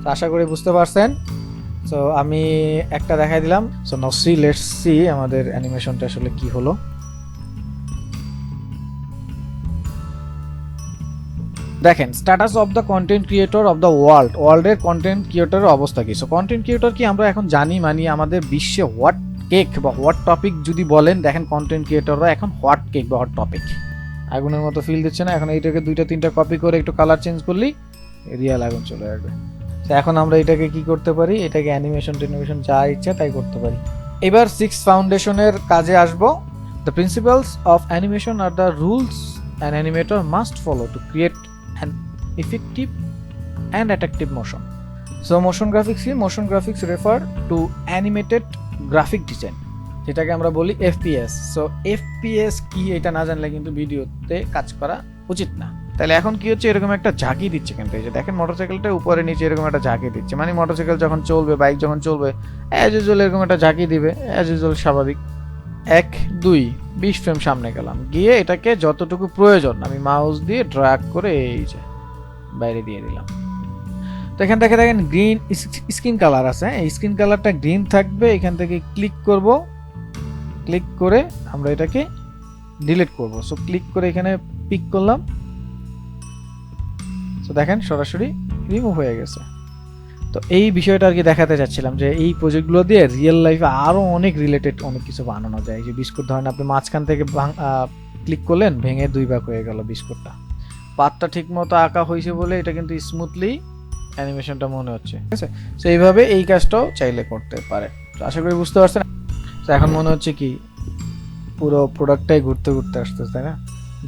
তো আশা করি বুঝতে পারছেন। সো আমি একটা দেখাই দিলাম। সো নাও লেটস সি আমাদের অ্যানিমেশনটা আসলে কি হলো। দেখেন status of the content creator of the ওয়ার্ল্ডের কন্টেন্ট ক্রিয়েটরের অবস্থা কি। সো কন্টেন্ট ক্রিয়েটর কি আমরা এখন জানি মানি আমাদের বিশ্বে হোয়াট কেক বা হোয়াট টপিক যদি বলেন, দেখেন কন্টেন্ট ক্রিয়েটররা এখন হোয়াট কেক বা হোয়াট টপিক। আগুনের মতো ফিল দিচ্ছে না? এখন এইটাকে 2-3টা কপি করে একটু কালার চেঞ্জ করলেই রিয়েল আগুন চলে আসবে। তো এখন আমরা এটাকে কি করতে পারি, এটাকে অ্যানিমেশন যা ইচ্ছা তাই করতে পারি। এবার 6 ফাউন্ডেশনের কাজে আসবো। The principles of animation are the rules an animator must follow to create an effective and attractive motion. So motion graphics কি? Motion graphics refer to animated graphic design, যেটাকে আমরা বলি FPS. So FPS কি এটা না জানলে কিন্তু ভিডিওতে কাজ করা উচিত না। তাহলে এখন কি হচ্ছে, এরকম একটা ঝাঁকি দিচ্ছে কিন্তু। এই যে দেখেন মোটরসাইকেলটা উপরে নিচে এরকম একটা ঝাঁকি দিচ্ছে, মানে মোটরসাইকেল যখন চলবে, বাইক যখন চলবে অ্যাজ ইউজুয়াল এরকম একটা ঝাঁকি দিবে, অ্যাজ ইউজুয়াল স্বাভাবিক। 1 2 20 ফ্রেম সামনে গেলাম, গিয়ে এটাকে যতটুকু প্রয়োজন আমি মাউস দিয়ে ড্র্যাগ করে এই যে বাইরে দিয়ে দিলাম। তো এখান থেকে দেখেন গ্রিন স্কিন কালার আছে, এই স্কিন কালারটা গ্রিন থাকবে। এখান থেকে ক্লিক করব, ক্লিক করে আমরা এটাকে ডিলিট করব। সো ক্লিক করে এখানে পিক করলাম। সো দেখেন সরাসরি রিমুভ হয়ে গেছে। তো এই বিষয়টা আর কি দেখাতে চাচ্ছিলাম যে এই প্রজেক্টগুলো দিয়ে রিয়েল লাইফে আরও অনেক রিলেটেড অনেক কিছু বানানো যায়। যে বিস্কুট ধরেন আপনি মাঝখান থেকে ক্লিক করলেন, ভেঙে 2 ভাগ হয়ে গেল বিস্কুটটা। পাতটা ঠিক মতো আঁকা হয়েছে বলে এটা কিন্তু স্মুথলি অ্যানিমেশনটা মনে হচ্ছে, ঠিক আছে। সো এইভাবে এই কাজটাও চাইলে করতে পারে। তো আশা করি বুঝতে পারছেন। তো এখন মনে হচ্ছে কি পুরো প্রোডাক্টটাই ঘুরতে ঘুরতে আসতেছে, তাই না?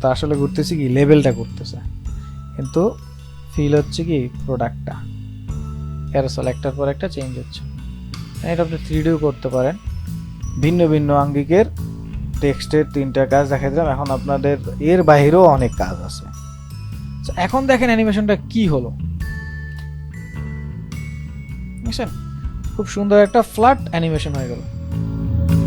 তো আসলে ঘুরতেছি কি লেভেলটা ঘুরতেছে, কিন্তু ফিল হচ্ছে কি প্রোডাক্টটা ক্যারোসেল একটার পর একটা চেঞ্জ হচ্ছে। এটা আপনি 3Dও করতে পারেন। ভিন্ন ভিন্ন আঙ্গিকের টেক্সটের 3টা কাজ দেখা দিলাম। এখন আপনাদের এর বাইরেও অনেক কাজ আছে। এখন দেখেন অ্যানিমেশনটা কি হলো, বুঝছেন? খুব সুন্দর একটা ফ্ল্যাট অ্যানিমেশন হয়ে গেল।